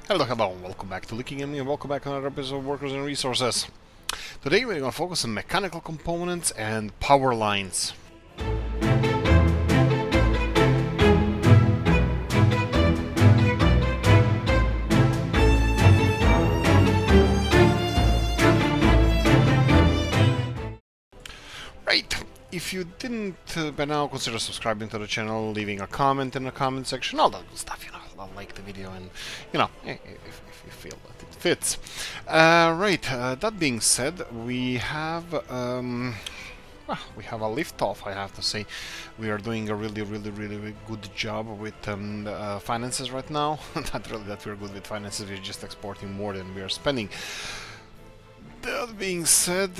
Hello, welcome back to Oolykee and welcome back to another episode of Workers and Resources. Today we're going to focus on mechanical components and power lines. Right, if you didn't by now, consider subscribing to the channel, leaving a comment in the comment section, all that good stuff, like the video and, if you feel that it fits. That being said, we have a lift-off, I have to say. We are doing a really good job with finances right now. Not really that we're good with finances, we're just exporting more than we are spending. That being said,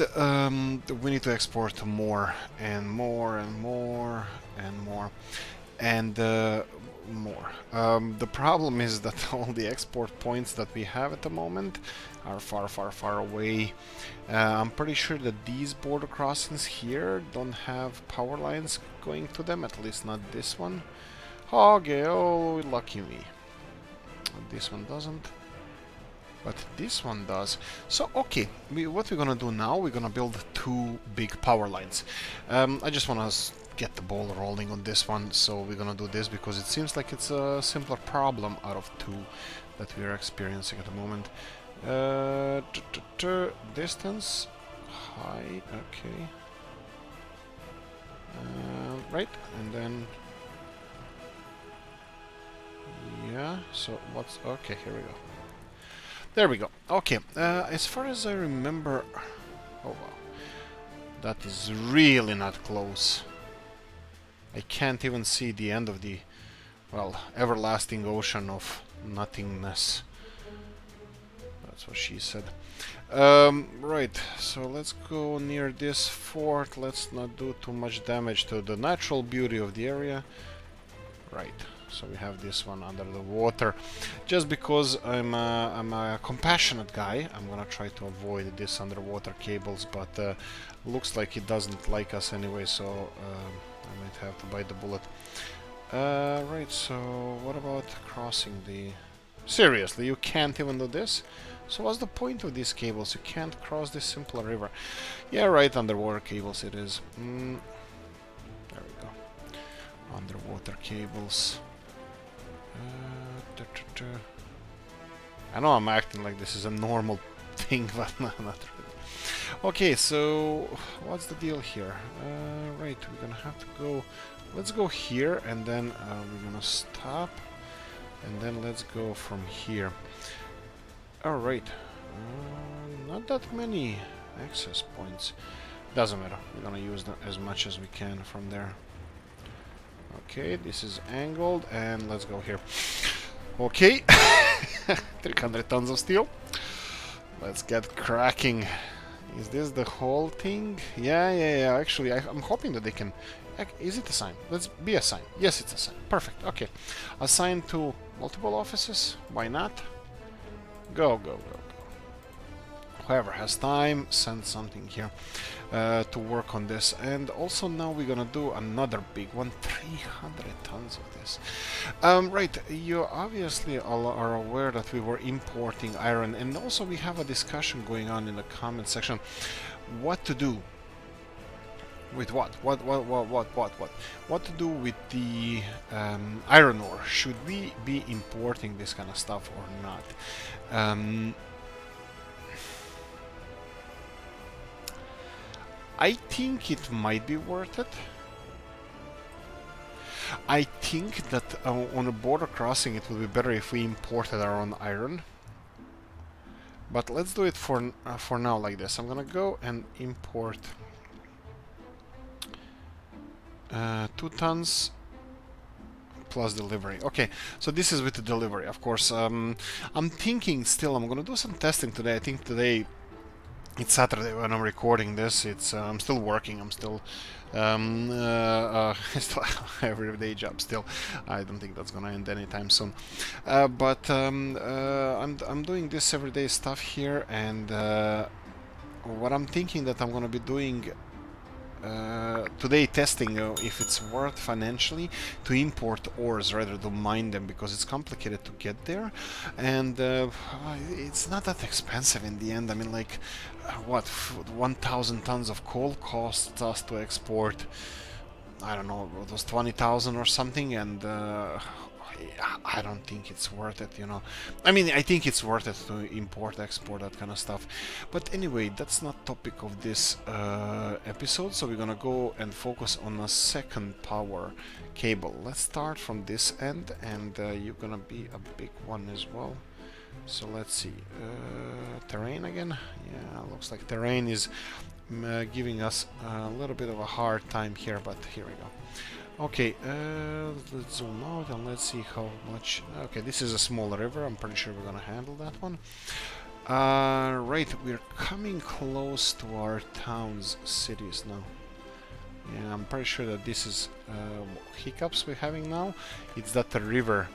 we need to export more and more and more and more and more. The problem is that all the export points that we have at the moment are far away. I'm pretty sure that these border crossings here don't have power lines going to them, at least not this one. Okay, oh, lucky me. This one doesn't. But this one does. So, okay, what we're gonna do now, we're gonna build two big power lines. I just wanna get the ball rolling on this one, so we're gonna do this because it seems like it's a simpler problem out of two that we are experiencing at the moment. Distance, height, okay. Right, and then... yeah, so what's... okay, here we go. There we go. Okay, as far as I remember... oh wow. That is really not close. I can't even see the end of the, well, everlasting ocean of nothingness. That's what she said. Right, so let's go near this fort. Let's not do too much damage to the natural beauty of the area. Right. So we have this one under the water. Just because I'm a compassionate guy, I'm gonna try to avoid this underwater cables, but looks like it doesn't like us anyway, so I might have to bite the bullet. Right, so what about crossing the... seriously, you can't even do this? So what's the point of these cables? You can't cross this simple river. Yeah, right, underwater cables it is. There we go. Underwater cables. I know I'm acting like this is a normal thing, but no, not really. Okay, so what's the deal here? Right, we're gonna have to go... let's go here, and then we're gonna stop, and then let's go from here. Alright, not that many access points. Doesn't matter, we're gonna use them as much as we can from there. Okay, this is angled, and let's go here. Okay, 300 tons of steel. Let's get cracking. Is this the whole thing? Yeah. Actually, I'm hoping that they can... is it a sign? Let's be a sign. Yes, it's a sign. Perfect. Okay. Assign to multiple offices. Why not? Go. Whoever has time, send something here to work on this. And also now we're gonna do another big one, 300 tons of this. Right, you obviously all are aware that we were importing iron, and also we have a discussion going on in the comment section. What to do with what? What to do with the iron ore? Should we be importing this kind of stuff or not? I think it might be worth it. I think that on a border crossing it would be better if we imported our own iron. But let's do it for now like this. I'm gonna go and import 2 tons plus delivery. Okay, so this is with the delivery, of course. I'm thinking still I'm gonna do some testing today. I think today... it's Saturday when I'm recording this. It's I'm still working. I'm still still everyday job. Still, I don't think that's gonna end anytime soon. But I'm doing this everyday stuff here, and what I'm thinking that I'm gonna be doing today testing if it's worth financially to import ores rather than mine them, because it's complicated to get there, and it's not that expensive in the end. I mean, like, what, 1,000 tons of coal costs us to export, I don't know, it was 20,000 or something, and I don't think it's worth it, you know. I mean, I think it's worth it to import, export, that kind of stuff. But anyway, that's not topic of this episode, so we're gonna go and focus on a second power cable. Let's start from this end, and you're gonna be a big one as well. So let's see, terrain again. Yeah, looks like terrain is giving us a little bit of a hard time here, but here we go. Okay, let's zoom out and let's see how much. Okay, this is a small river. I'm pretty sure we're gonna handle that one. Right, we're coming close to our towns, cities now. Yeah, I'm pretty sure that this is hiccups we're having now. It's that the river,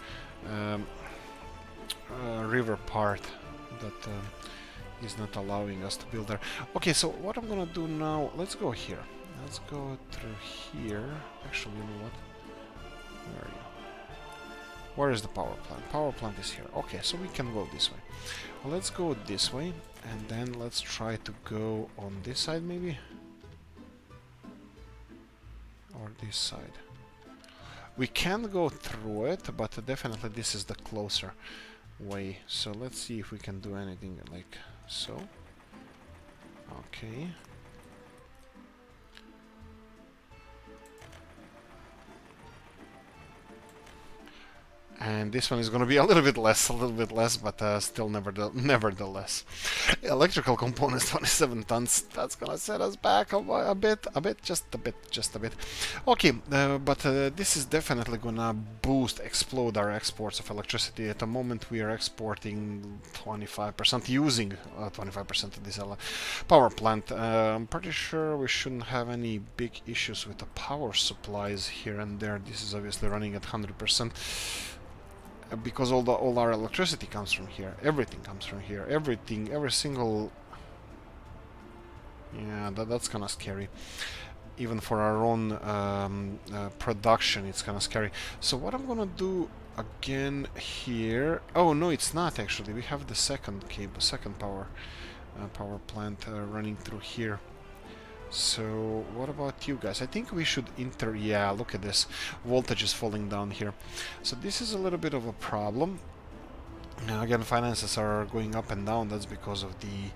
river part that is not allowing us to build there. Okay, so what I'm gonna do now? Let's go here. Let's go through here. Actually, you know what? Where are you? Where is the power plant? Power plant is here. Okay, so we can go this way. Well, let's go this way, and then let's try to go on this side, maybe? Or this side. We can go through it, but definitely this is the closer way. So let's see if we can do anything like so. Okay. And this one is going to be a little bit less, but still nevertheless. Electrical components, 27 tons. That's going to set us back a bit, just a bit. Okay, but this is definitely going to explode our exports of electricity. At the moment, we are exporting 25%, using 25% of this power plant. I'm pretty sure we shouldn't have any big issues with the power supplies here and there. This is obviously running at 100%. Because all our electricity comes from here. Everything comes from here. Every single. Yeah, that's kind of scary. Even for our own production, it's kind of scary. So what I'm gonna do again here? Oh no, it's not actually. We have the second cable, second power plant running through here. So what about you guys? I think we should yeah, look at this. Voltage is falling down here. So this is a little bit of a problem. Now again, finances are going up and down. That's because of the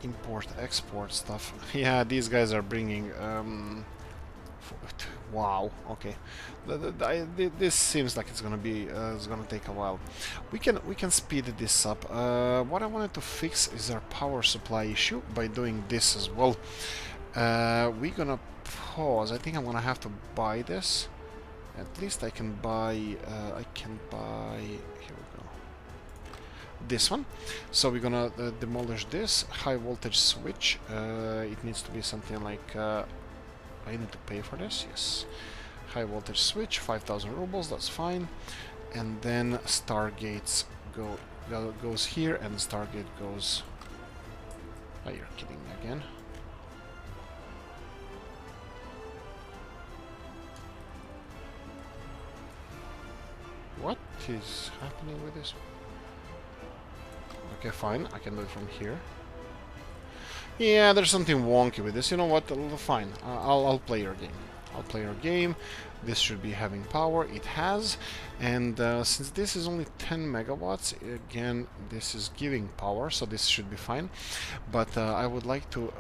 import-export stuff. Yeah, these guys are bringing wow, okay. This seems like it's gonna take a while. We can speed this up. What I wanted to fix is our power supply issue by doing this as well. We're gonna pause. I think I'm gonna have to buy this. At least I can buy. Here we go. This one. So we're gonna demolish this high voltage switch. It needs to be something like. I need to pay for this, yes. High voltage switch, 5,000 rubles, that's fine. And then Stargates goes here, and Stargate goes. Oh, you're kidding me again. What is happening with this? Okay, fine, I can do it from here. Yeah, there's something wonky with this. You know what? Fine. I'll play your game. I'll play your game. This should be having power. It has. And since this is only 10 megawatts, again, this is giving power, so this should be fine. But I would like to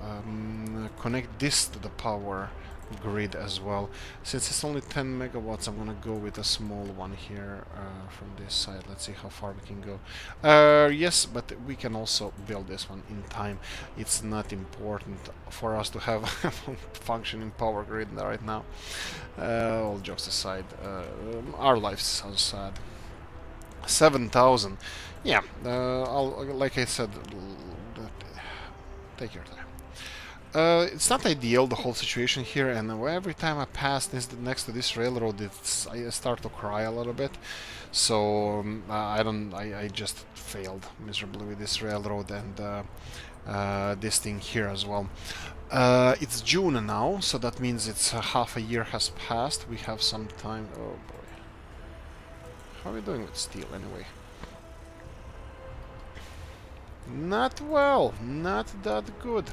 connect this to the power grid as well. Since it's only 10 megawatts, I'm gonna go with a small one here from this side. Let's see how far we can go. Yes, but we can also build this one in time. It's not important for us to have a functioning power grid right now. All jokes aside, our lives are sad. 7,000. Yeah, like I said, take your time. It's not ideal, the whole situation here, and every time I pass next to this railroad, I start to cry a little bit. So I just failed miserably with this railroad, and this thing here as well. It's June now, so that means it's half a year has passed. We have some time. Oh boy. How are we doing with steel anyway? Not well, not that good.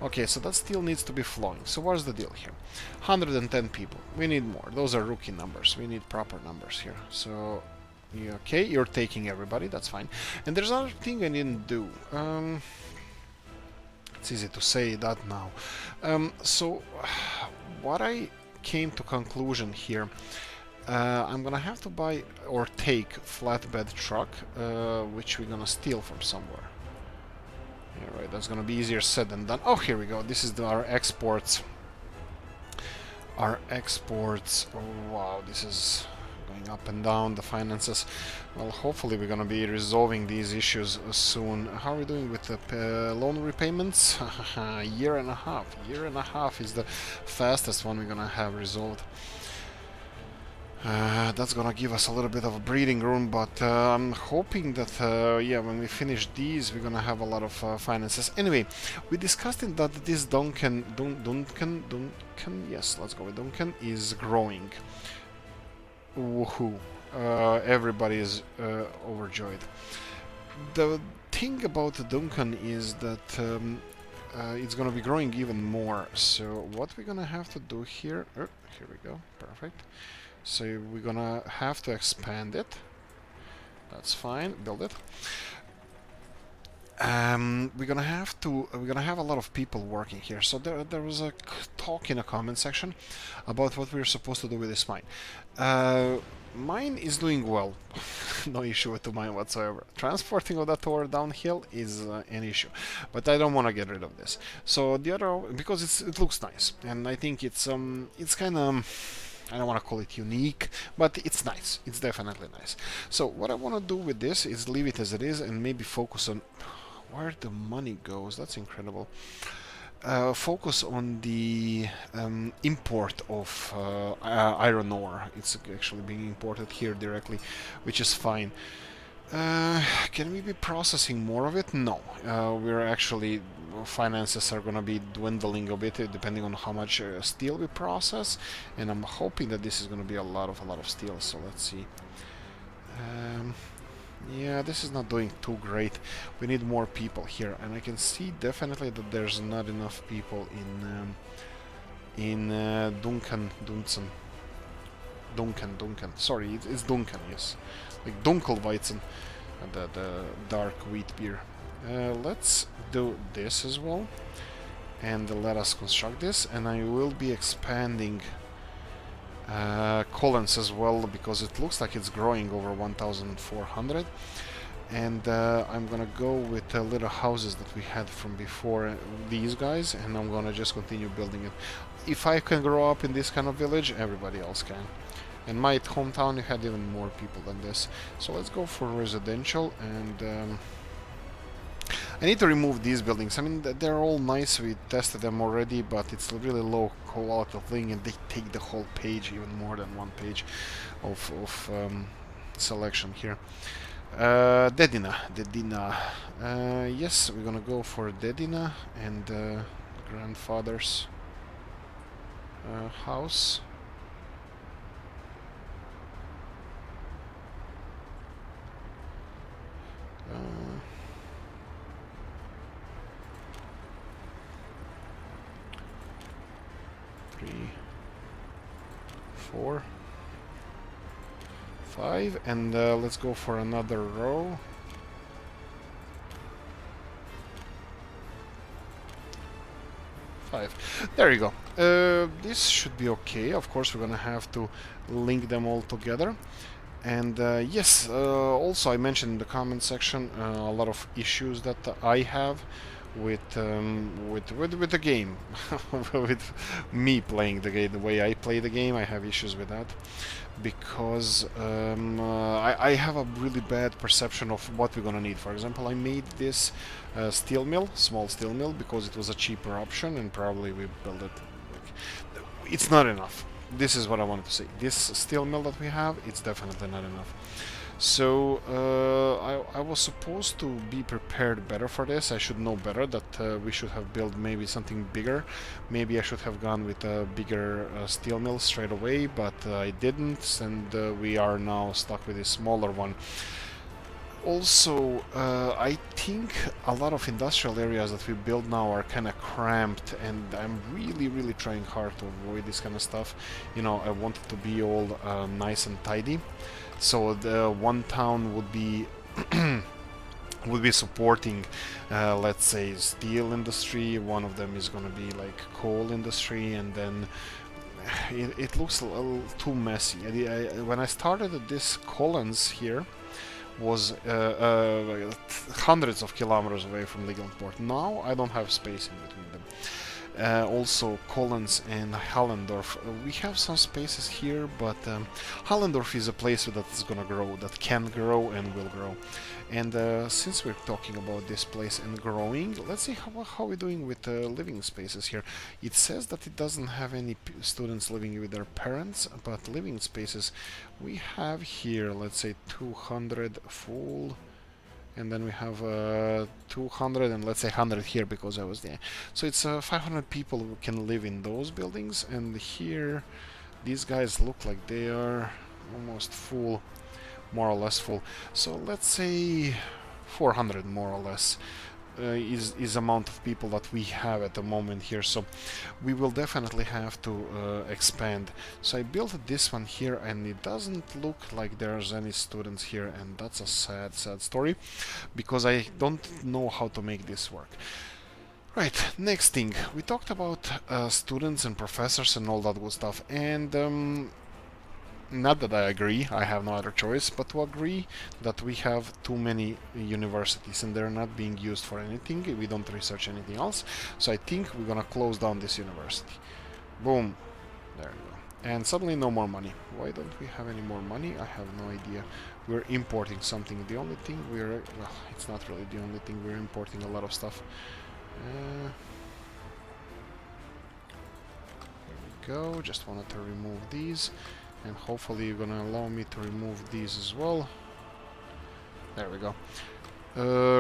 Okay, so that still needs to be flowing. So what's the deal here? 110 people. We need more. Those are rookie numbers. We need proper numbers here. So, okay, you're taking everybody. That's fine. And there's another thing I didn't do. It's easy to say that now. So, what I came to conclusion here, I'm gonna have to buy or take flatbed truck, which we're gonna steal from somewhere. Yeah, right, that's gonna be easier said than done. Oh, here we go. This is our exports. Our exports. Oh, wow, this is going up and down, the finances. Well, hopefully we're gonna be resolving these issues soon. How are we doing with the loan repayments? Year and a half. Year and a half is the fastest one we're gonna have resolved. That's gonna give us a little bit of a breathing room, but I'm hoping that, yeah, when we finish these, we're gonna have a lot of finances. Anyway, we discussed in that this Duncan, yes, let's go with Duncan, is growing. Woohoo. Everybody is overjoyed. The thing about Duncan is that it's gonna be growing even more. So what we're gonna have to do here, here we go, perfect. So we're gonna have to expand it. That's fine. Build it. We're gonna have a lot of people working here. So there was a talk in a comment section about what we're supposed to do with this mine. Mine is doing well. No issue with the mine whatsoever. Transporting of that ore downhill is an issue, but I don't want to get rid of this. So the other, because it looks nice, and I think it's kind of, I don't want to call it unique, but it's nice. It's definitely nice. So what I want to do with this is leave it as it is and maybe focus on where the money goes. That's incredible. Focus on the import of iron ore. It's actually being imported here directly, which is fine. Can we be processing more of it? No. We're actually, finances are gonna be dwindling a bit depending on how much steel we process, and I'm hoping that this is gonna be a lot of steel. So let's see. Yeah, this is not doing too great. We need more people here, and I can see definitely that there's not enough people in Duncan. Sorry, it's Duncan. Yes, like Dunkelweizen, the dark wheat beer. Let's do this as well, and let us construct this, and I will be expanding Collins as well, because it looks like it's growing over 1,400, and I'm gonna go with the little houses that we had from before these guys, and I'm gonna just continue building it. If I can grow up in this kind of village, everybody else can. In my hometown you had even more people than this. So let's go for residential, and I need to remove these buildings. I mean, they're all nice, we tested them already, but it's a really low quality thing, and they take the whole page, even more than one page of selection here. Dedina. Yes, we're gonna go for Dedina and grandfather's house. Three, 4, 5, and let's go for another row. There you go. This should be okay. Of course, we're gonna have to link them all together. And yes, also I mentioned in the comment section a lot of issues that I have with the game, with me playing the game, the way I play the game. I have issues with that because I have a really bad perception of what we're gonna need. For example, I made this steel mill, small steel mill, because it was a cheaper option, and probably we built it. It's not enough. This is what I wanted to say. This steel mill that we have, it's definitely not enough. So I was supposed to be prepared better for this. I should know better that we should have built maybe something bigger. Maybe I should have gone with a bigger steel mill straight away, but I didn't, and we are now stuck with a smaller one. Also, I think a lot of industrial areas that we build now are kind of cramped, and I'm really trying hard to avoid this kind of stuff. You know, I want it to be all nice and tidy. So the one town would be would be supporting, let's say, steel industry. One of them is going to be like coal industry, and then it looks a little too messy. When I started this Collins here, was hundreds of kilometers away from legal port. Now I don't have space in between them. Also Collins and Hallendorf. We have some spaces here, but Hallendorf is a place that is gonna grow, that can grow and will grow. And since we're talking about this place and growing, let's see how we're doing with living spaces here. It says that it doesn't have any students living with their parents, but living spaces we have here, let's say 200 full, and then we have 200 and let's say 100 here because I was there. So it's 500 people who can live in those buildings, and here these guys look like they are almost full, more or less full. So let's say 400 more or less is amount of people that we have at the moment here. So we will definitely have to expand. So I built this one here, and it doesn't look like there's any students here, and that's a sad story, because I don't know how to make this work. Right, next thing, we talked about students and professors and all that good stuff, and not that I agree, I have no other choice, but to agree that we have too many universities and they're not being used for anything. We don't research anything else. So I think we're gonna close down this university. Boom. There you go. And suddenly no more money. Why don't we have any more money? I have no idea. We're importing something. The only thing well, it's not really the only thing. We're importing a lot of stuff. There we go. Just wanted to remove these. And hopefully you're gonna allow me to remove these as well. There we go.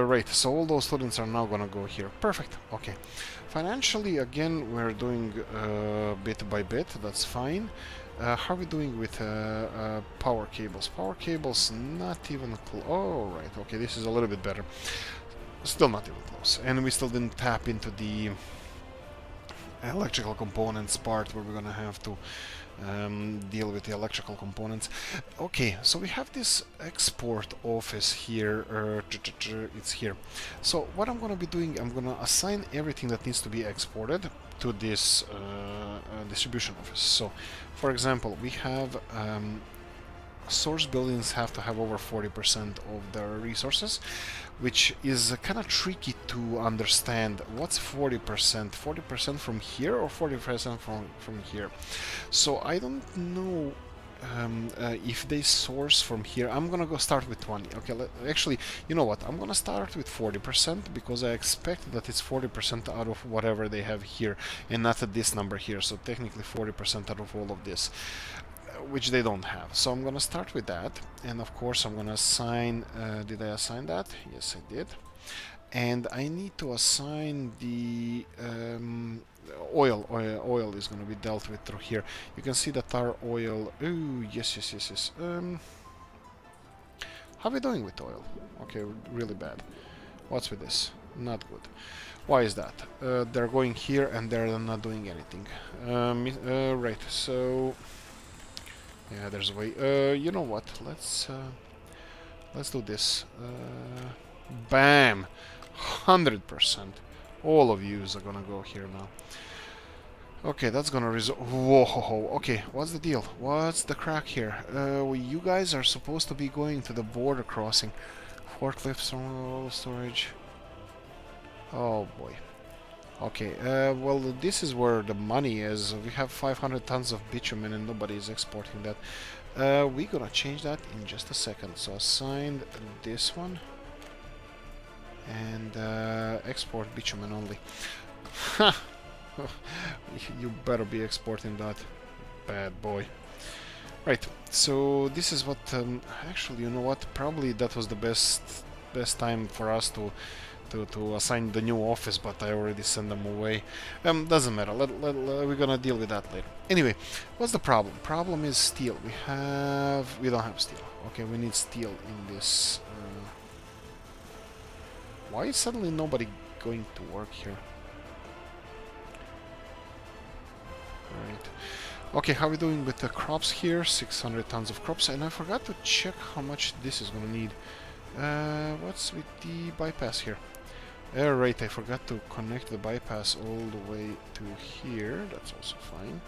Right, so all those students are now gonna go here. Perfect, okay. Financially, again, we're doing bit by bit, that's fine. How are we doing with power cables? Power cables, not even close. Oh, right, okay, this is a little bit better. Still not even close. And we still didn't tap into the electrical components part, where we're gonna have to deal with the electrical components. Okay, so we have this export office here. It's here. So what I'm gonna be doing, I'm gonna assign everything that needs to be exported to this distribution office. So, for example, we have source buildings have to have over 40% of their resources, which is kind of tricky to understand. What's 40%? 40% from here or 40% from here? So I don't know if they source from here. I'm gonna go start with 20. Okay, actually, you know what? I'm gonna start with 40% because I expect that it's 40% out of whatever they have here and not at this number here. So technically 40% out of all of this, which they don't have. So I'm gonna start with that, and of course I'm gonna assign, did I assign that? Yes, I did. And I need to assign the oil is gonna be dealt with through here. You can see that our oil, ooh, yes. How are we doing with oil? Okay, really bad. What's with this? Not good. Why is that? They're going here and they're not doing anything. Right, so yeah, there's a way. You know what? Let's do this. Bam! 100%. All of yous are gonna go here now. Okay, that's gonna resolve. Whoa! Okay, what's the deal? What's the crack here? You guys are supposed to be going to the border crossing. Forklifts on storage. Oh boy. Okay, well, this is where the money is. We have 500 tons of bitumen and nobody is exporting that. We're gonna change that in just a second. So assign this one and export bitumen only. You better be exporting that, bad boy. Right, so this is what, actually, you know what, probably that was the best time for us to assign the new office, but I already sent them away. Doesn't matter, we're gonna deal with that later. Anyway, what's the problem? Problem is steel. We don't have steel. Okay, we need steel in this. Why is suddenly nobody going to work here? Alright. Okay, how are we doing with the crops here? 600 tons of crops, and I forgot to check how much this is gonna need. What's with the bypass here? Right, I forgot to connect the bypass all the way to here. That's also fine.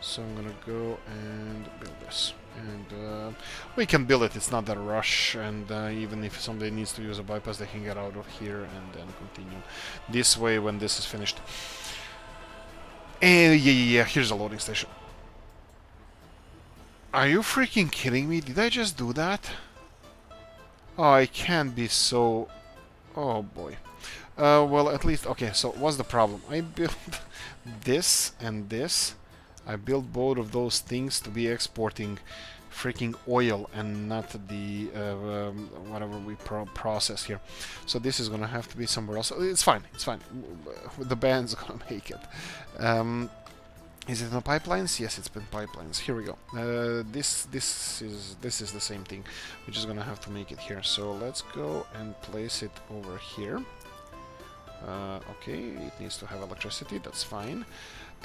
So I'm gonna go and build this. And we can build it, it's not that rush, and even if somebody needs to use a bypass, they can get out of here and then continue this way when this is finished. And yeah, here's a loading station. Are you freaking kidding me? Did I just do that? Oh, I can't be so... Oh boy. Well, at least... Okay, so what's the problem? I built this and this. I built both of those things to be exporting freaking oil and not the whatever we process here. So this is gonna have to be somewhere else. It's fine, it's fine. The band's gonna make it. Is it in the pipelines? Yes, it's been pipelines. Here we go. This is the same thing. We're just gonna have to make it here. So let's go and place it over here. Okay, it needs to have electricity. That's fine.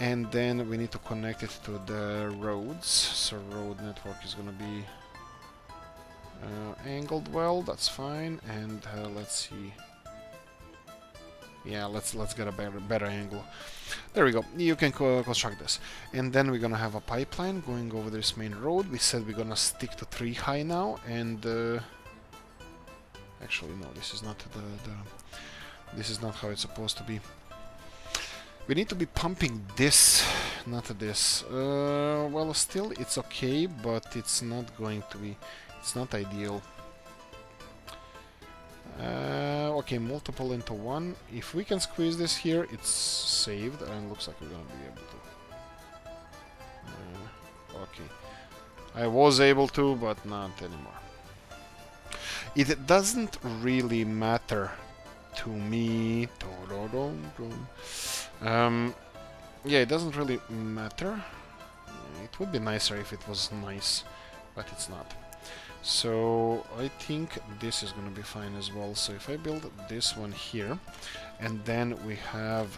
And then we need to connect it to the roads. So road network is gonna be angled well. That's fine. And let's see. Yeah, let's get a better angle. There we go. You can construct this. And then we're gonna have a pipeline going over this main road. We said we're gonna stick to 3 high now, and actually no, this is not this is not how it's supposed to be. We need to be pumping this, not this. Well, still it's okay, but it's not going to be. It's not ideal. Okay, multiple into 1. If we can squeeze this here, it's saved, and looks like we're gonna be able to. Okay, I was able to, but not anymore. It doesn't really matter to me. Yeah, it doesn't really matter. It would be nicer if it was nice, but it's not. So I think this is gonna be fine as well. So if I build this one here, and then we have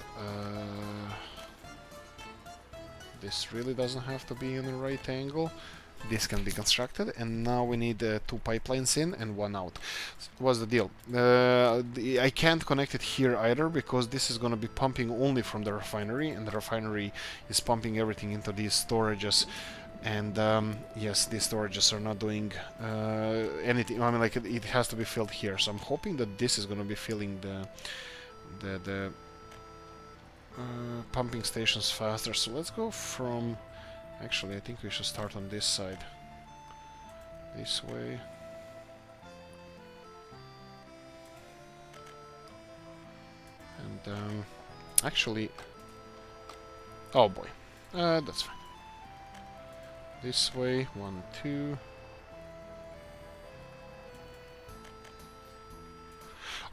this really doesn't have to be in the right angle. This can be constructed, and now we need 2 pipelines in and 1 out. What's the deal? I can't connect it here either, because this is going to be pumping only from the refinery, and the refinery is pumping everything into these storages. And yes, these storages are not doing anything. I mean, like it has to be filled here. So I'm hoping that this is going to be filling the pumping stations faster. So let's go from... Actually, I think we should start on this side. This way. And actually... Oh boy. That's fine. This way. 1, 2...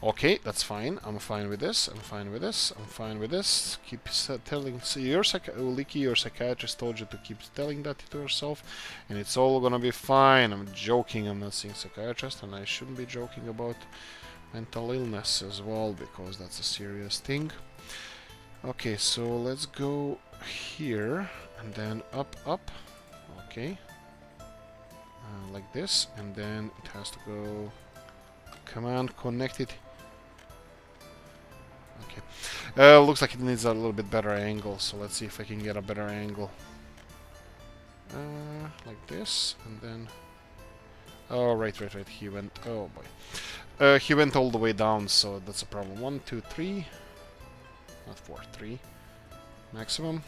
Okay, that's fine. I'm fine with this. I'm fine with this. I'm fine with this. Keep telling... So Oolykee, your psychiatrist told you to keep telling that to yourself, and it's all gonna be fine. I'm joking. I'm not saying psychiatrist, and I shouldn't be joking about mental illness as well, because that's a serious thing. Okay, so let's go here, and then up. Okay. Like this, and then it has to go... Come on, connect it. Okay. Looks like it needs a little bit better angle, so let's see if I can get a better angle. Like this, and then... Oh, right. He went... Oh, boy. He went all the way down, so that's a problem. 1, 2, 3... Not 4, 3. Maximum.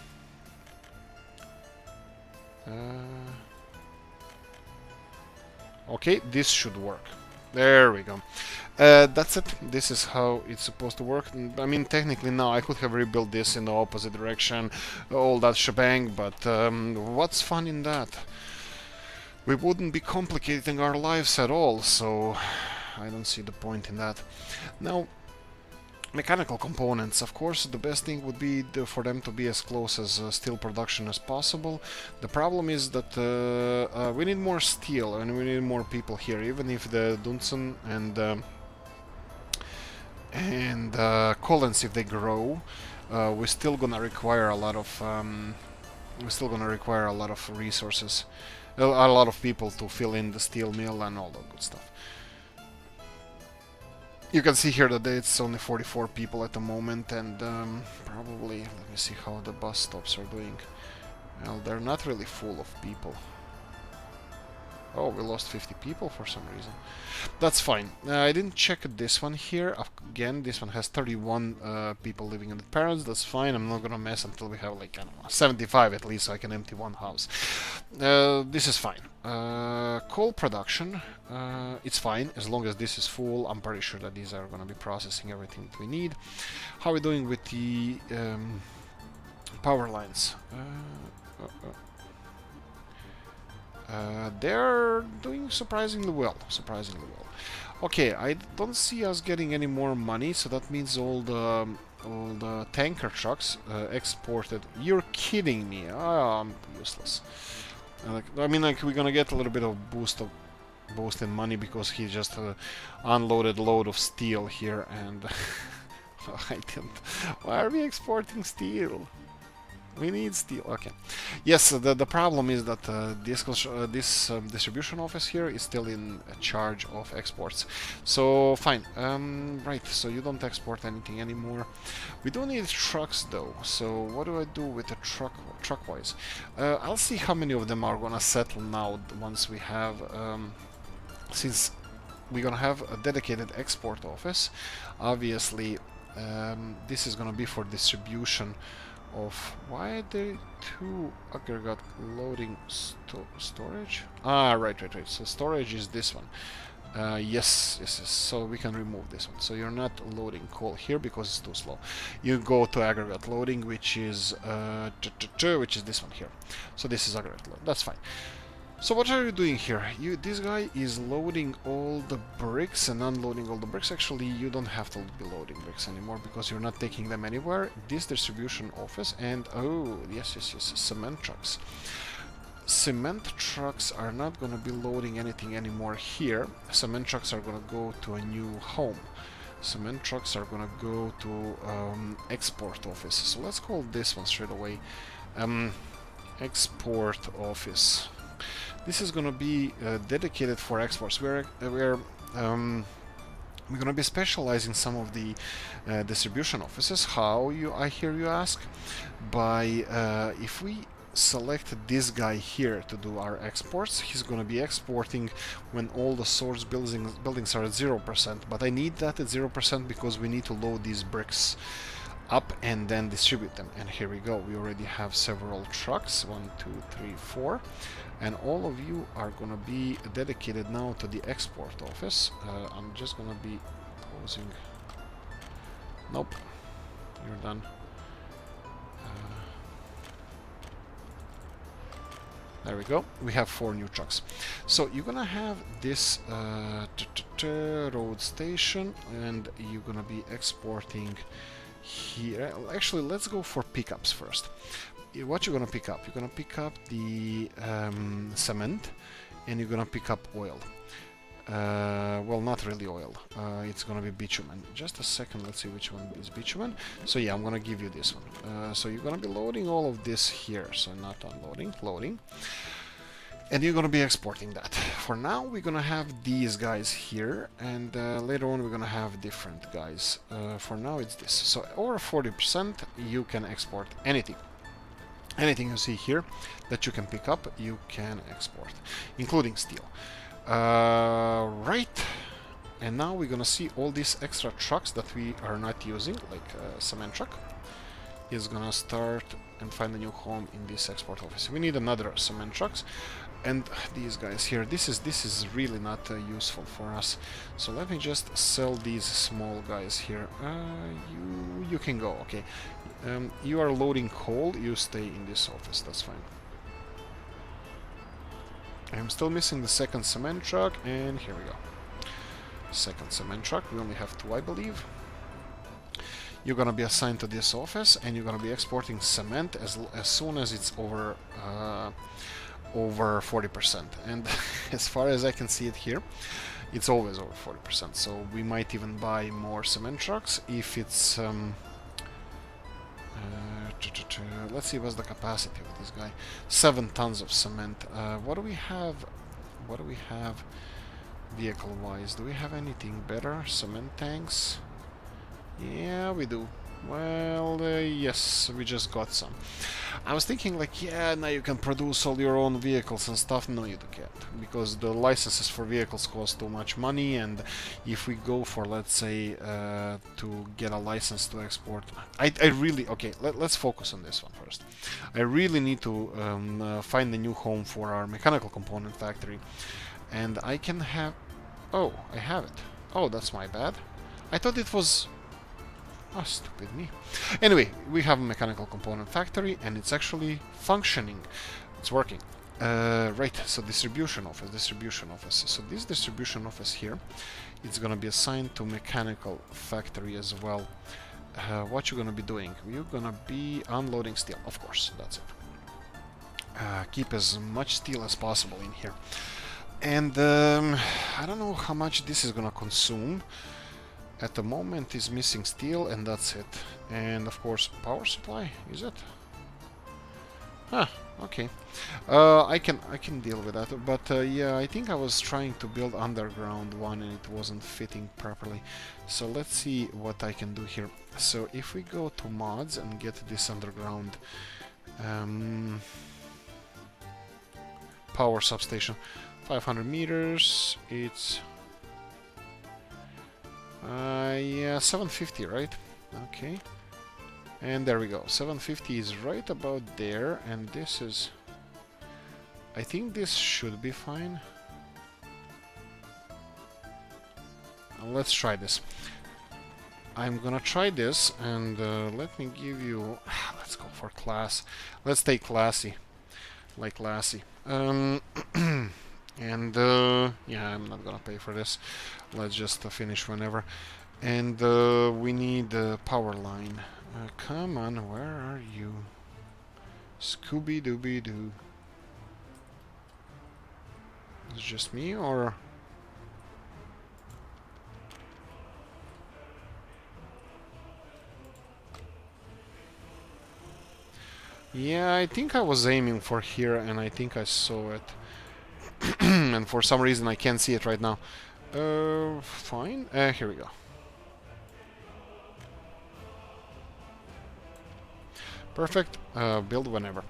Okay, this should work. There we go. That's it. This is how it's supposed to work. I mean, technically now I could have rebuilt this in the opposite direction, all that shebang, but what's fun in that? we wouldn't be complicating our lives at all, so I don't see the point in that. Now, mechanical components, of course, the best thing would be for them to be as close as steel production as possible. The problem is that we need more steel and we need more people here, even if the Dunson and Collins, if they grow, we're still gonna require a lot of resources, a lot of people to fill in the steel mill and all that good stuff. You can see here that it's only 44 people at the moment, and probably, let me see how the bus stops are doing. Well, they're not really full of people. Oh, we lost 50 people for some reason. That's fine. I didn't check this one here. Again, this one has 31 people living in the parents. That's fine. I'm not gonna mess until we have, like, I don't know, 75 at least, so I can empty one house. This is fine. Coal production, it's fine as long as this is full. I'm pretty sure that these are gonna be processing everything that we need. How are we doing with the power lines? They're doing surprisingly well. Okay, I don't see us getting any more money, so that means all the tanker trucks exported. You're kidding me? Oh, I'm useless. I mean, like, we're gonna get a little bit of boost in money because he just unloaded a load of steel here, and I didn't. Why are we exporting steel? We need steel. Okay. Yes, the problem is that this distribution office here is still in charge of exports. So fine. Right. So you don't export anything anymore. We do need trucks though. So what do I do with the truck-wise? I'll see how many of them are gonna settle now once we have, since we're gonna have a dedicated export office. Obviously, this is gonna be for distribution of, why are there two aggregate loading storage? Ah, right. So storage is this one. Yes. So we can remove this one. So you're not loading coal here because it's too slow. You go to aggregate loading, which is this one here. So this is aggregate load. That's fine. So what are you doing here? This guy is loading all the bricks and unloading all the bricks. Actually, you don't have to be loading bricks anymore because you're not taking them anywhere. This distribution office and, oh, yes, cement trucks. Cement trucks are not going to be loading anything anymore here. Cement trucks are going to go to a new home. Cement trucks are going to go to export office. So let's call this one straight away export office. This is going to be dedicated for exports. We're going to be specializing some of the distribution offices. How, I hear you ask? By if we select this guy here to do our exports, he's going to be exporting when all the source buildings are at 0%. But I need that at 0% because we need to load these bricks up and then distribute them. And here we go. We already have several trucks. 1, 2, 3, 4. And all of you are going to be dedicated now to the export office. I'm just going to be pausing. Nope. You're done. There we go. We have 4 new trucks. So you're going to have this road station, and you're going to be exporting here. Actually, let's go for pickups first. What you're gonna pick up? You're gonna pick up the cement, and you're gonna pick up oil. Well, not really oil. It's gonna be bitumen. Just a second. Let's see which one is bitumen. So yeah, I'm gonna give you this one. So you're gonna be loading all of this here. So not unloading, loading. And you're going to be exporting that. For now, we're going to have these guys here, and later on we're going to have different guys. For now, it's this. So over 40%, you can export anything. Anything you see here that you can pick up, you can export, including steel. Right. And now we're going to see all these extra trucks that we are not using, like cement truck, is going to start and find a new home in this export office. We need another cement trucks. And these guys here, this is really not useful for us. So let me just sell these small guys here. You can go, okay. You are loading coal, you stay in this office, that's fine. I'm still missing the second cement truck, and here we go. Second cement truck. We only have 2, I believe. You're gonna be assigned to this office, and you're gonna be exporting cement as soon as it's over 40%. And as far as I can see it here, it's always over 40%. So we might even buy more cement trucks if it's. Let's see what's the capacity of this guy. 7 tons of cement. What do we have? What do we have vehicle-wise? Do we have anything better? Cement tanks? Yeah, we do. Well, yes, we just got some. I was thinking like, yeah, now you can produce all your own vehicles and stuff. No, you can't, because the licenses for vehicles cost too much money, and if we go for, let's say, to get a license to export, I really, okay, let's focus on this one first. I really need to find a new home for our mechanical component factory, and I can have, oh, I have it. Oh, that's my bad. I thought it was... Oh, stupid me. Anyway, we have a mechanical component factory, and it's actually functioning. It's working. Right, so distribution office. So this distribution office here, it's gonna be assigned to mechanical factory as well. What you're gonna be doing? You're gonna be unloading steel, of course, that's it. Keep as much steel as possible in here. And I don't know how much this is gonna consume. At the moment is missing steel, and that's it. And of course, power supply, is it? Huh, okay. I can deal with that, but yeah, I think I was trying to build underground one and it wasn't fitting properly. So let's see what I can do here. So if we go to mods and get this underground power substation, 500 meters, it's yeah, 750, right? Okay. And there we go. 750 is right about there, and this is... I think this should be fine. Let's try this. I'm gonna try this, and let me give you... Let's go for class. Let's stay classy. Like Lassie. And yeah, I'm not gonna pay for this. Let's just finish whenever. And we need a power line. Come on, where are you? Scooby-Dooby-Doo. It's just me, or... Yeah, I think I was aiming for here, and I think I saw it. And for some reason I can't see it right now. Fine. Here we go. Perfect. Build whenever.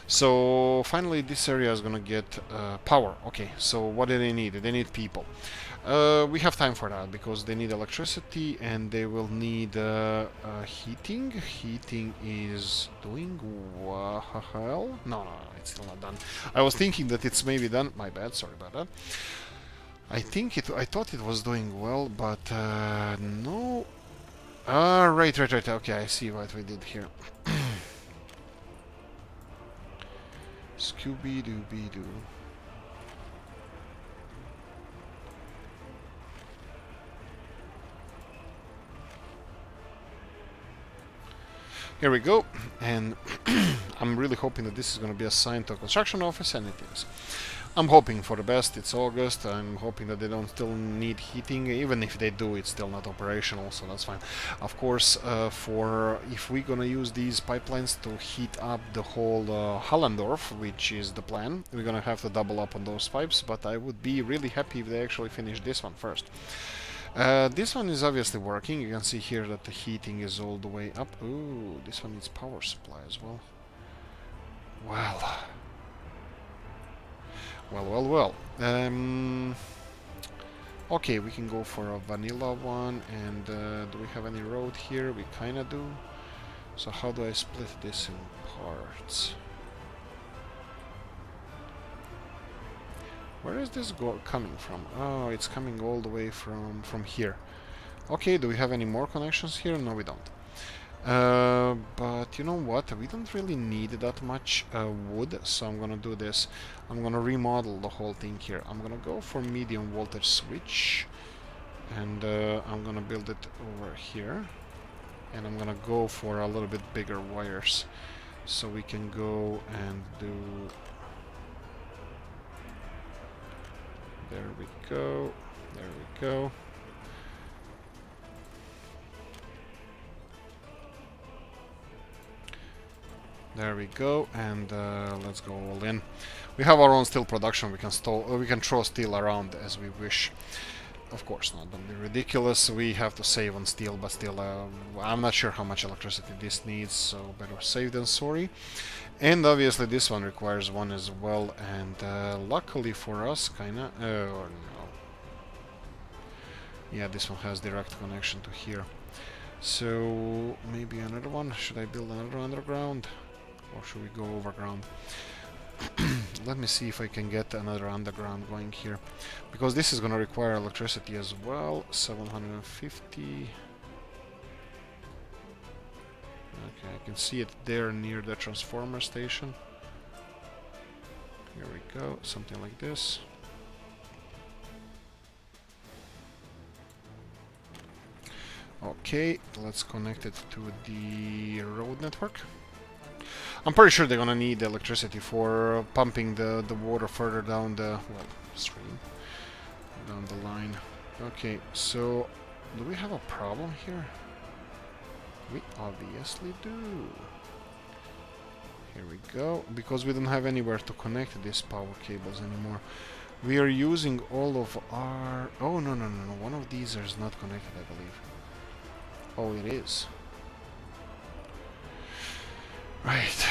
So finally this area is gonna get power. Okay, so what do they need? They need people. We have time for that because they need electricity and they will need heating. Heating is doing well. No, it's still not done. I was thinking that it's maybe done. My bad. Sorry about that. I thought it was doing well, but no. Right. Okay, I see what we did here. Scooby-Dooby-Doo. Here we go, and I'm really hoping that this is going to be assigned to a construction office, and it is. I'm hoping for the best. It's August. I'm hoping that they don't still need heating. Even if they do, it's still not operational, so that's fine. Of course, if we're gonna use these pipelines to heat up the whole Hallandorf, which is the plan, we're gonna have to double up on those pipes. But I would be really happy if they actually finish this one first. This one is obviously working. You can see here that the heating is all the way up. Ooh, this one needs power supply as well. Well. Okay, we can go for a vanilla one, and do we have any road here? We kinda do. So how do I split this in parts? Where is this coming from? Oh, it's coming all the way from here. Okay, do we have any more connections here? No, we don't. But you know what? We don't really need that much wood, so I'm gonna do this. I'm gonna remodel the whole thing here. I'm gonna go for medium voltage switch, and I'm gonna build it over here. And I'm gonna go for a little bit bigger wires, so we can go and do... There we go. There we go. There we go, and let's go all in. We have our own steel production. We can throw steel around as we wish. Of course not. Don't be ridiculous. We have to save on steel, but still, I'm not sure how much electricity this needs. So better safe than sorry. And obviously, this one requires one as well. And luckily for us, kinda. Or no. Yeah, this one has direct connection to here. So maybe another one. Should I build another underground? Or should we go overground? Let me see if I can get another underground going here. Because this is going to require electricity as well. 750. Okay, I can see it there near the transformer station. Here we go. Something like this. Okay, let's connect it to the road network. I'm pretty sure they're gonna need electricity for pumping the water further down the, well, stream, down the line. Okay, so do we have a problem here? We obviously do. Here we go, because we don't have anywhere to connect these power cables anymore. We are using all of our... Oh, no, one of these is not connected, I believe. Oh, it is. Right,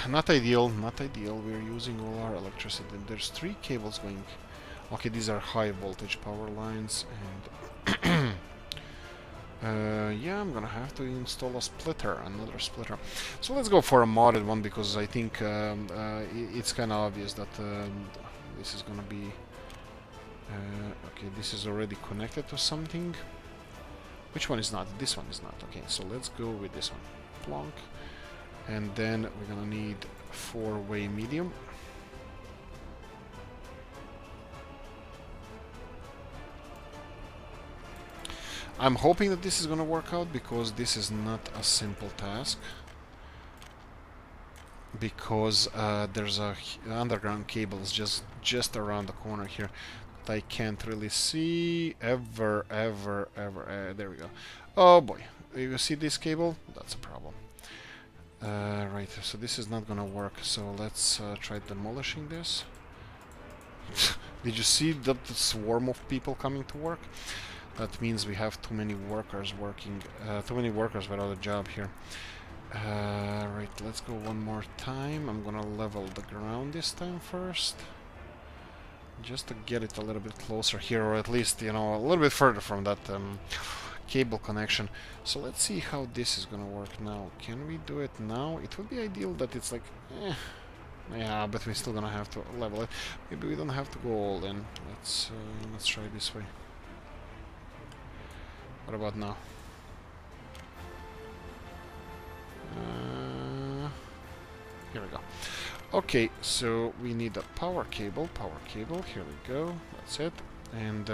not ideal, not ideal. We're using all our electricity. There's 3 cables going. Okay, these are high voltage power lines, and yeah, I'm gonna have to install a splitter, another splitter. So let's go for a modded one, because I think it's kind of obvious that this is gonna be... okay, this is already connected to something. Which one is not? This one is not. Okay, so let's go with this one. Plonk. And then we're gonna need 4-way medium. I'm hoping that this is gonna work out, because this is not a simple task. Because there's a underground cables just around the corner here that I can't really see ever. There we go. Oh boy, you see this cable? That's a problem. Right, so this is not gonna work, so let's try demolishing this. Did you see the swarm of people coming to work? That means we have too many workers working, too many workers without a job here. Right, let's go one more time. I'm gonna level the ground this time first. Just to get it a little bit closer here, or at least, you know, a little bit further from that cable connection. So let's see how this is gonna work now. Can we do it now? It would be ideal that it's like, yeah, but we're still gonna have to level it. Maybe we don't have to go all in. Let's try this way. What about now? Here we go. Okay, so we need a power cable. Here we go. That's it. And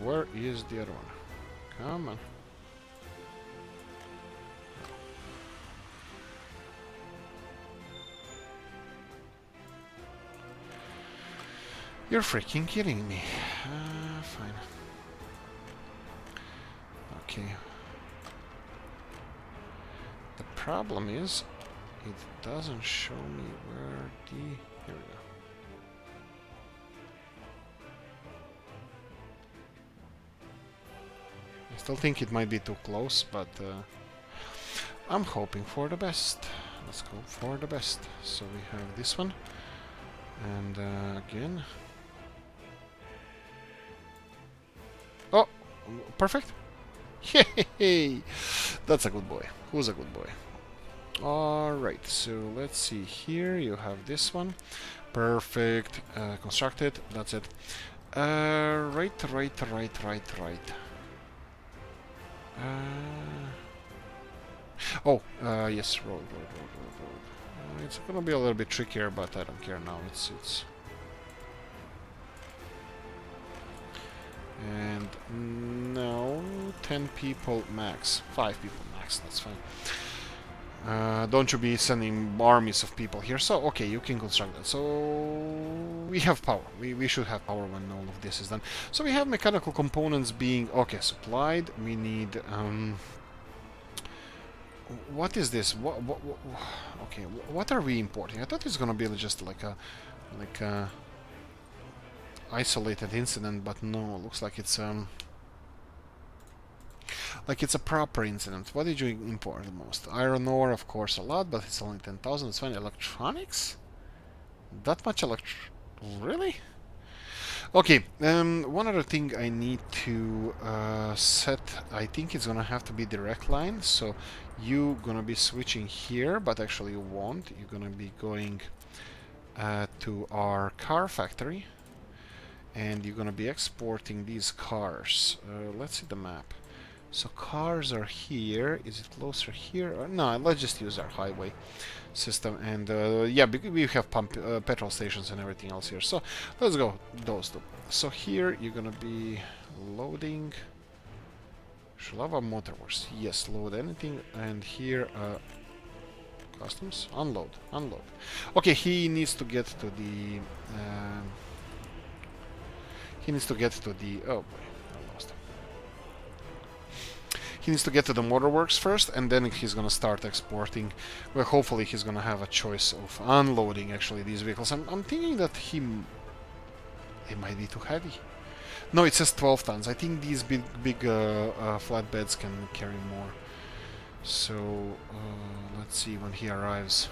where is the other one? Come on. You're freaking kidding me. Fine. Okay. The problem is, it doesn't show me where the... Here we go. I still think it might be too close, but I'm hoping for the best. Let's go for the best. So we have this one. And again... Oh! Perfect! Yay! That's a good boy. Who's a good boy? Alright, so let's see here. You have this one. Perfect. Constructed. That's it. Right. Oh, yes, road. It's gonna be a little bit trickier, but I don't care now. It's. And no, 10 people max. 5 people max, that's fine. Don't you be sending armies of people here. So, okay, you can construct that. So, we have power. We should have power when all of this is done. So we have mechanical components being, okay, supplied. We need, what is this? Okay, what are we importing? I thought it's gonna be just like a isolated incident, but no, looks like it's a proper incident. What did you import the most? Iron ore, of course, a lot, but it's only 10,000. It's fine. Electronics? That much really? Okay, one other thing I need to set, I think it's gonna have to be direct line, so you gonna be switching here, but actually you won't. You're gonna be going to our car factory, and you're gonna be exporting these cars. Let's see the map. So cars are here. Is it closer here? No, let's just use our highway system. And yeah, we have petrol stations and everything else here. So let's go those two. So here you're gonna be loading. Shalava Motorworks. Yes, load anything. And here, customs. Unload. Okay, he needs to get to the. Oh boy, I lost him. He needs to get to the motorworks first, and then he's gonna start exporting. Well, hopefully he's gonna have a choice of unloading actually these vehicles. I'm thinking that it might be too heavy. No, it says 12 tons. I think these big flatbeds can carry more. So let's see when he arrives.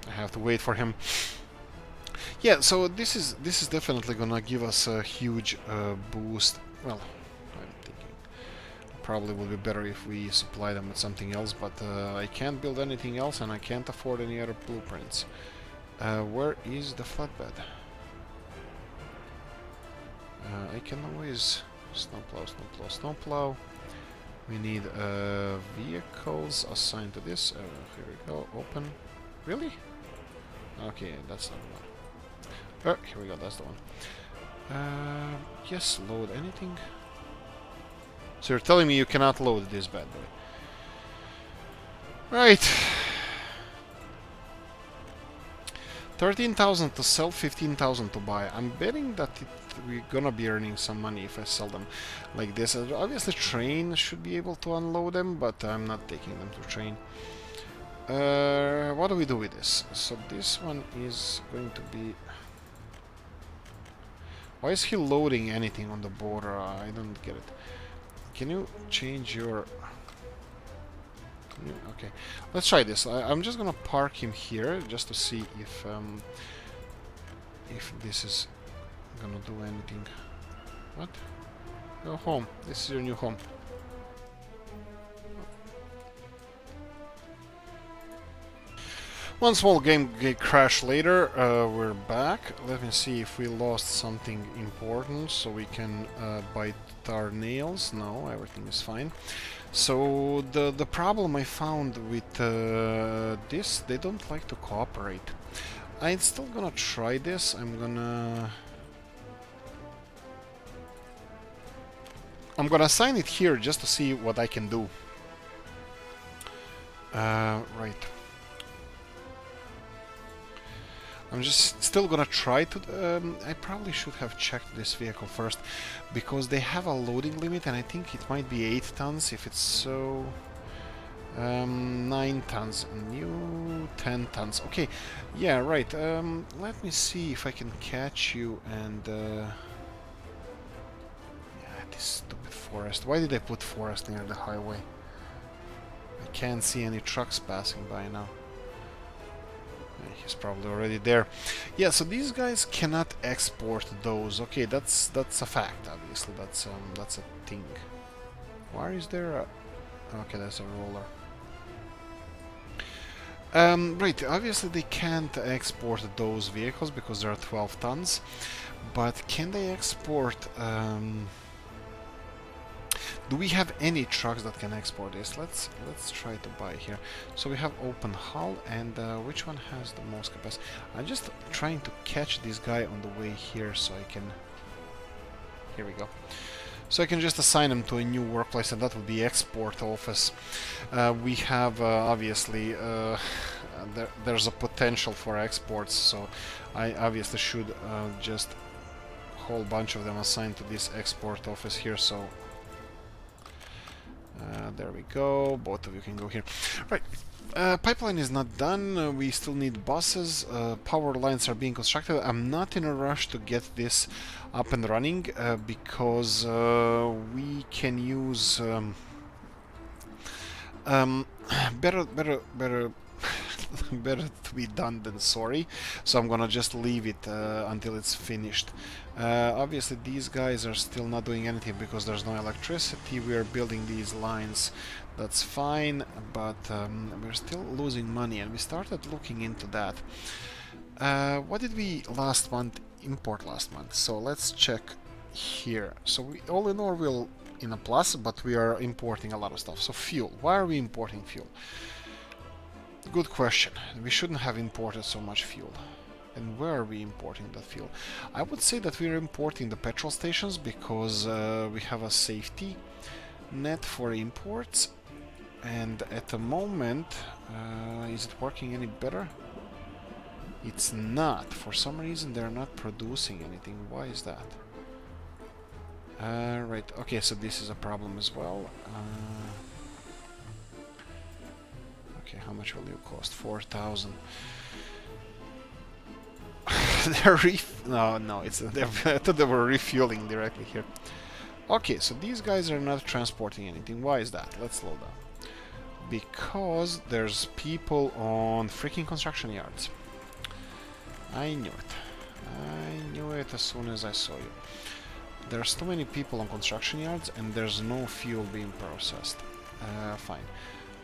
I have to wait for him. Yeah, so this is definitely gonna give us a huge boost. Well, I'm thinking probably would be better if we supply them with something else, but I can't build anything else and I can't afford any other blueprints. Where is the flatbed? I can always snowplow. We need vehicles assigned to this. Here we go. Open. Really? Okay, that's not the one. Oh, here we go. That's the one. Yes, load anything. So you're telling me you cannot load this bad boy? Right. 13,000 to sell, 15,000 to buy. I'm betting that we're gonna be earning some money if I sell them like this. Obviously, train should be able to unload them, but I'm not taking them to train. What do we do with this? So this one is going to be... Why is he loading anything on the border? I don't get it. Can you change your... Okay, let's try this. I'm just gonna park him here just to see if this is gonna do anything. What? Go home. This is your new home. One small game crash later, we're back. Let me see if we lost something important so we can bite our nails. No, everything is fine. So the problem I found with this, they don't like to cooperate. I'm still gonna try this. I'm gonna assign it here just to see what I can do. Right. I'm just still gonna try to... I probably should have checked this vehicle first, because they have a loading limit, and I think it might be 8 tons if it's so... 9 tons, new 10 tons. Okay, yeah, right. Let me see if I can catch you and... yeah, this stupid forest. Why did I put forest near the highway? I can't see any trucks passing by now. He's probably already there. Yeah, so these guys cannot export those. Okay, that's a fact. Obviously, that's a thing. Why is there a... Okay, that's a roller. Right. Obviously, they can't export those vehicles because there are 12 tons. But can they export? Do we have any trucks that can export this? Let's try to buy here. So we have open hull, and which one has the most capacity? I'm just trying to catch this guy on the way here, so I can... Here we go. So I can just assign him to a new workplace, and that would be export office. We have obviously there's a potential for exports, so I obviously should just whole bunch of them assigned to this export office here. So there we go. Both of you can go here. Right. Pipeline is not done. We still need buses. Power lines are being constructed. I'm not in a rush to get this up and running because we can use better better to be done than sorry. So I'm gonna just leave it until it's finished. Obviously these guys are still not doing anything because there's no electricity. We are building these lines. That's fine, but we're still losing money, and we started looking into that. What did we last month import last month? So let's check here. So we, all in all, we're in a plus, but we are importing a lot of stuff. So fuel. Why are we importing fuel? Good question. We shouldn't have imported so much fuel. And where are we importing that fuel? I would say that we're importing the petrol stations because we have a safety net for imports. And at the moment, is it working any better? It's not. For some reason they're not producing anything. Why is that? Right, okay, so this is a problem as well. Okay, how much will you cost? 4,000. No, it's I thought they were refueling directly here. Okay, so these guys are not transporting anything. Why is that? Let's slow down. Because there's people on freaking construction yards. I knew it. I knew it as soon as I saw you. There's too many people on construction yards, and there's no fuel being processed. Fine.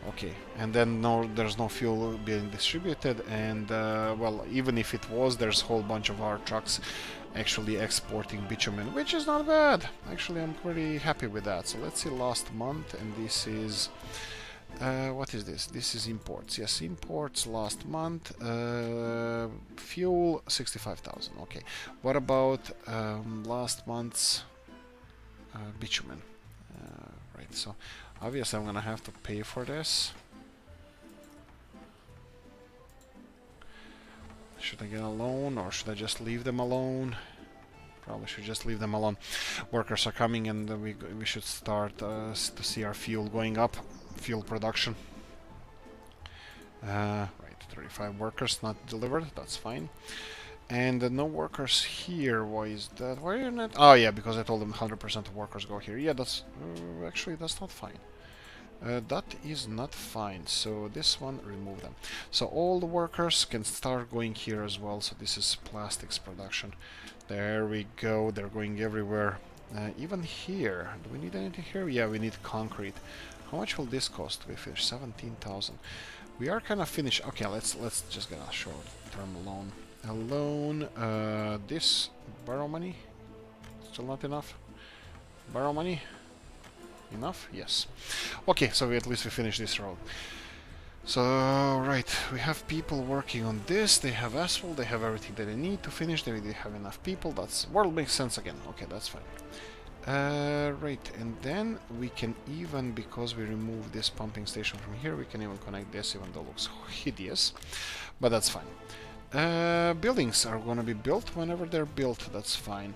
Okay, and then there's no fuel being distributed, and well, even if it was, there's a whole bunch of our trucks actually exporting bitumen, which is not bad. Actually, I'm pretty happy with that. So let's see last month, and this is... what is this? This is imports. Yes, imports last month. Fuel 65,000. Okay. What about last month's bitumen? Right. So obviously I'm gonna have to pay for this. Should I get a loan or should I just leave them alone? Probably should just leave them alone. Workers are coming, and we should start to see our fuel going up. Fuel production. Right, 35 workers not delivered, that's fine. And no workers here. Why is that? Why are you not? Oh yeah, because I told them 100% of workers go here. Yeah, that's actually that's not fine. That is not fine. So this one, remove them. So all the workers can start going here as well. So this is plastics production. There we go. They're going everywhere. Even here. Do we need anything here? Yeah, we need concrete. How much will this cost to be finished? 17,000. We are kind of finished. Okay, let's just get a short-term loan. A loan. This borrow money. Still not enough. Borrow money. Enough? Yes. Okay, so at least we finished this road. So right, we have people working on this. They have asphalt. They have everything that they need to finish. They have enough people. That's world makes sense again. Okay, that's fine. Right, and then we can even, because we remove this pumping station from here, we can even connect this, even though it looks hideous, but that's fine. Buildings are gonna be built whenever they're built, that's fine.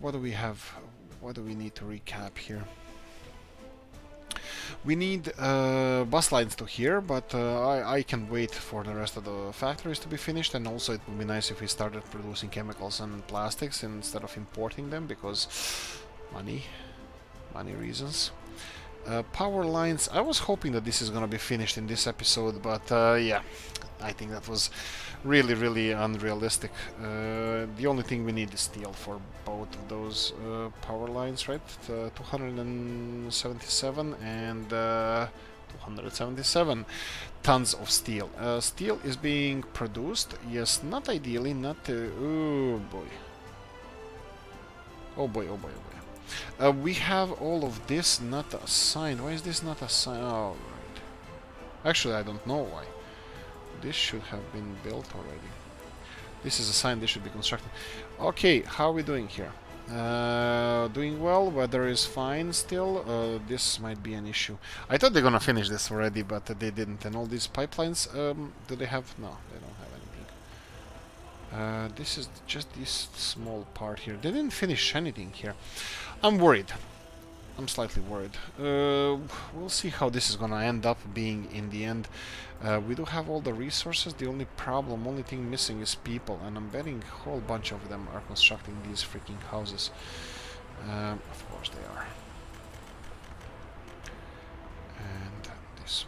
What do we have? What do we need to recap here? We need bus lines to here, but I can wait for the rest of the factories to be finished, and also it would be nice if we started producing chemicals and plastics instead of importing them, because money reasons. Power lines, I was hoping that this is gonna be finished in this episode, but yeah, I think that was really unrealistic. The only thing we need is steel for both of those power lines, right? 277 and 277 tons of steel. Steel is being produced, yes, not ideally, not... oh boy. Oh boy, oh boy, oh boy. We have all of this not assigned. Why is this not assigned? Oh, right. Actually, I don't know why. This should have been built already. This is assigned, this should be constructed. Okay, how are we doing here? Doing well, weather is fine still. This might be an issue. I thought they're gonna finish this already, but they didn't. And all these pipelines, do they have? No, they don't have anything. This is just this small part here. They didn't finish anything here. I'm worried. I'm slightly worried. We'll see how this is gonna end up being in the end. We do have all the resources. The only thing missing is people, and I'm betting a whole bunch of them are constructing these freaking houses. Of course they are. And this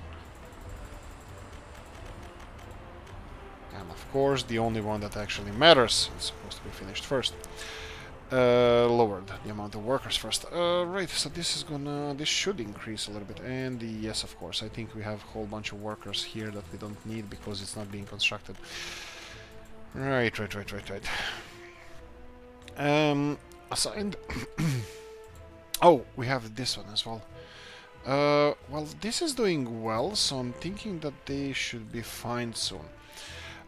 one. And of course, the only one that actually matters is supposed to be finished first. Lowered the amount of workers first. Right, so this should increase a little bit. And yes, of course, I think we have a whole bunch of workers here that we don't need because it's not being constructed. Right. Assigned. Oh, we have this one as well. Well, this is doing well, so I'm thinking that they should be fine soon.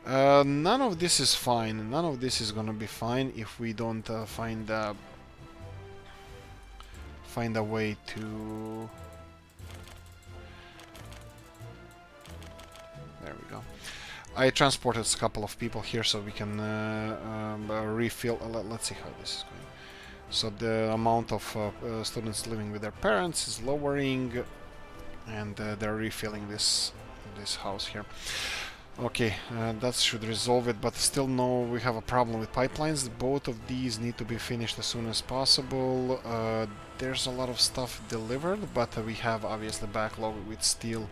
None of this is fine. None of this is gonna be fine if we don't find a way to... There we go. I transported a couple of people here so we can refill. Let's see how this is going. So the amount of students living with their parents is lowering, and they're refilling this house here. Okay, that should resolve it, but still no, we have a problem with pipelines. Both of these need to be finished as soon as possible. There's a lot of stuff delivered, but we have obviously backlog with steel.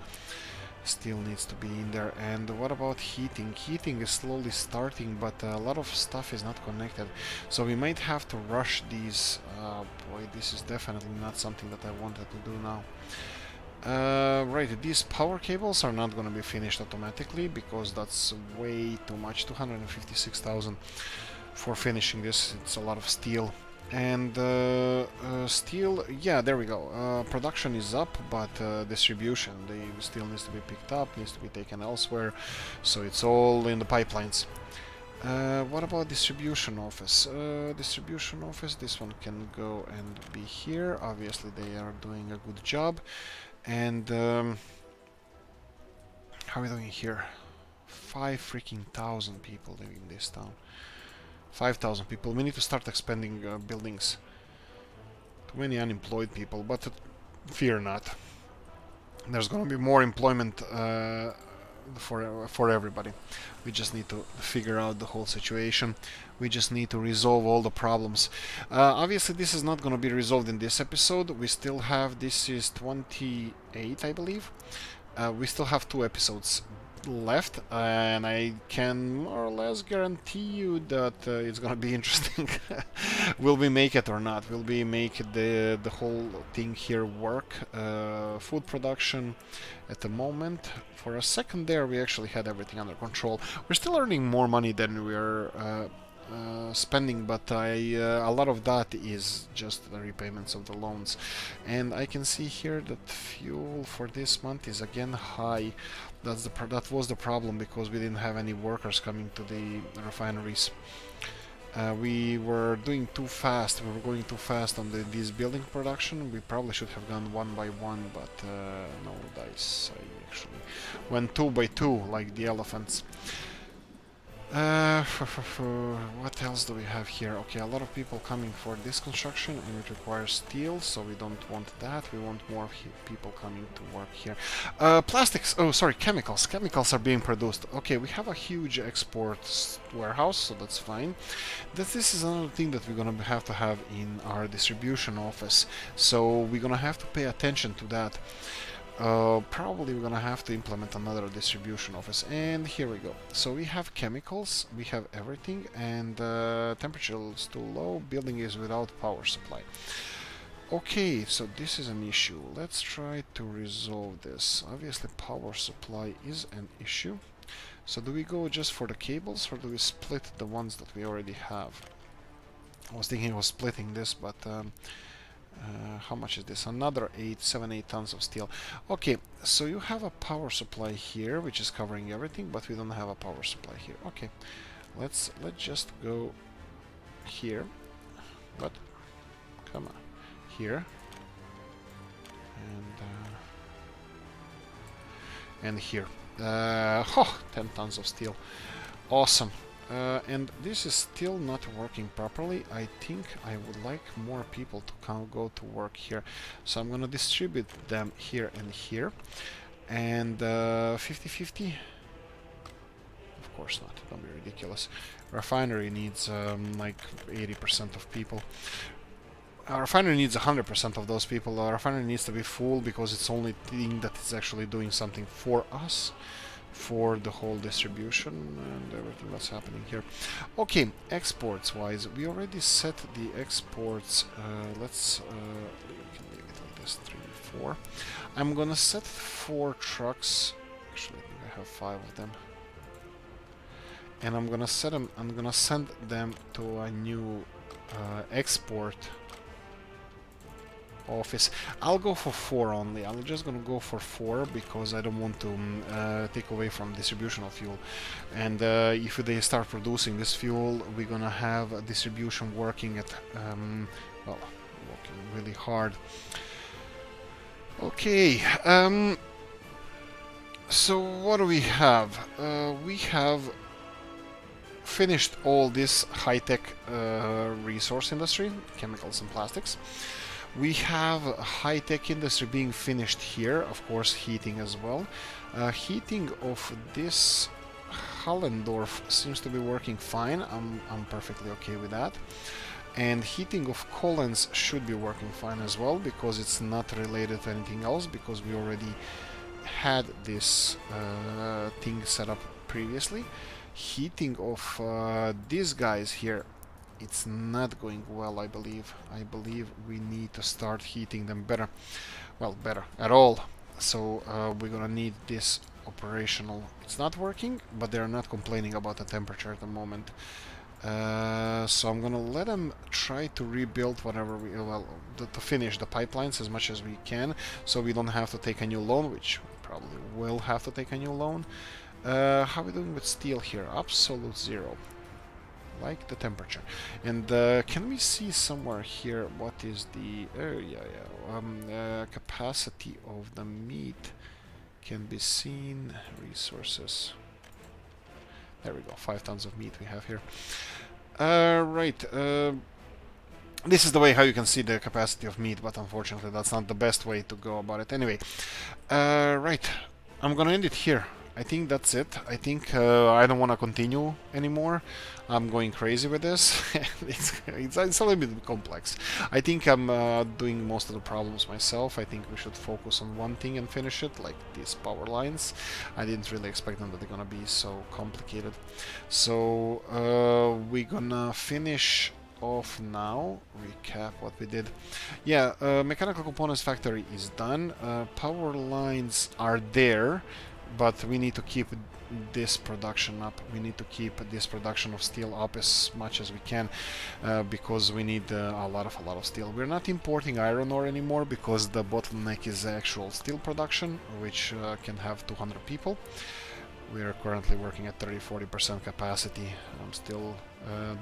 Steel needs to be in there. And what about heating? Heating is slowly starting, but a lot of stuff is not connected. So we might have to rush these. Boy, this is definitely not something that I wanted to do now. Right, these power cables are not going to be finished automatically because that's way too much. 256,000 for finishing this. It's a lot of steel. And steel, yeah, there we go. Production is up, but distribution, the steel needs to be picked up, needs to be taken elsewhere. So it's all in the pipelines. What about distribution office? Distribution office, this one can go and be here. Obviously, they are doing a good job. And how are we doing here? 5,000 people living in this town. 5,000 people. We need to start expanding buildings. Too many unemployed people, but fear not. There's gonna be more employment for everybody. We just need to figure out the whole situation. We just need to resolve all the problems. Obviously, this is not going to be resolved in this episode. We still have, this is 28, I believe. We still have 2 episodes left, and I can more or less guarantee you that it's gonna be interesting. Will we make it or not? Will we make the whole thing here work? Food production at the moment. For a second there, we actually had everything under control. We're still earning more money than we're spending, but a lot of that is just the repayments of the loans. And I can see here that fuel for this month is again high. That was the problem, because we didn't have any workers coming to the refineries. We were doing too fast. We were going too fast on this building production. We probably should have gone one by one, but no dice. I actually went 2 by 2 like the elephants. What else do we have here? Okay, a lot of people coming for this construction, and it requires steel, so we don't want that. We want more people coming to work here. Plastics, oh sorry, chemicals. Chemicals are being produced. Okay, we have a huge export warehouse, so that's fine. This is another thing that we're gonna have to have in our distribution office, so we're gonna have to pay attention to that. Probably we're gonna have to implement another distribution office, and here we go. So we have chemicals, we have everything, and temperature is too low, building is without power supply. Okay, so this is an issue. Let's try to resolve this. Obviously power supply is an issue. So do we go just for the cables, or do we split the ones that we already have? I was thinking of splitting this, but How much is this? Another 8 tons of steel. Okay, so you have a power supply here, which is covering everything, but we don't have a power supply here. Okay, let's just go here, but come on, here, and here. 10 tons of steel. Awesome. And this is still not working properly. I think I would like more people to go to work here. So I'm gonna distribute them here and here. And 50-50? Of course not. Don't be ridiculous. Refinery needs like 80% of people. Our refinery needs 100% of those people. Our refinery needs to be full because it's the only thing that is actually doing something for us, for the whole distribution and everything that's happening here. Okay, exports wise, we already set the exports. Let's we can leave it like this, 3, 4. I'm gonna set 4 trucks. Actually, I think I have 5 of them. And I'm gonna set them. I'm gonna send them to a new export office. I'll go for 4 only. I'm just gonna go for 4 because I don't want to take away from distribution of fuel. And if they start producing this fuel, we're gonna have a distribution working at well, working really hard. Okay. So what do we have? We have finished all this high-tech resource industry, chemicals and plastics. We have a high-tech industry being finished here, of course heating as well. Heating of this Hallendorf seems to be working fine. I'm perfectly okay with that. And heating of Collins should be working fine as well, because it's not related to anything else, because we already had this thing set up previously. Heating of these guys here, it's not going well, I believe. I believe we need to start heating them better. Well, better at all. So we're gonna need this operational. It's not working, but they're not complaining about the temperature at the moment. So I'm gonna let them try to rebuild whatever we, well, to finish the pipelines as much as we can, so we don't have to take a new loan, which we probably will have to take a new loan. How are we doing with steel here? Absolute 0. Like the temperature. And can we see somewhere here what is the capacity of the meat? Can be seen. Resources. There we go. 5 tons of meat we have here. Right. This is the way how you can see the capacity of meat, but unfortunately that's not the best way to go about it. Anyway, right. I'm gonna end it here. I think that's it. I think I don't want to continue anymore. I'm going crazy with this. it's a little bit complex. I think I'm doing most of the problems myself. I think we should focus on one thing and finish it, like these power lines. I didn't really expect them that they're gonna be so complicated. So we're gonna finish off now. Recap what we did. Yeah, mechanical components factory is done. Power lines are there, but we need to keep this production up. We need to keep this production of steel up as much as we can, because we need a lot of steel. We're not importing iron ore anymore because the bottleneck is actual steel production, which can have 200 people. We are currently working at 30-40% capacity. I'm still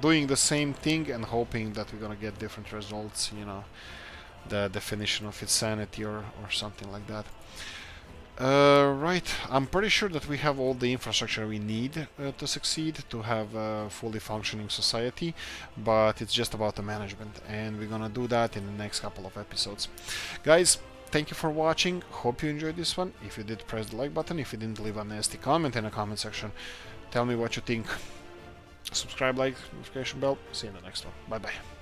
doing the same thing and hoping that we're gonna get different results, you know, the definition of insanity or something like that. Right, I'm pretty sure that we have all the infrastructure we need to succeed, to have a fully functioning society, but it's just about the management, and we're gonna do that in the next couple of episodes. Guys, thank you for watching. Hope you enjoyed this one. If you did, press the like button. If you didn't, leave a nasty comment in the comment section. Tell me what you think. Subscribe, like, notification bell. See you in the next one. Bye bye.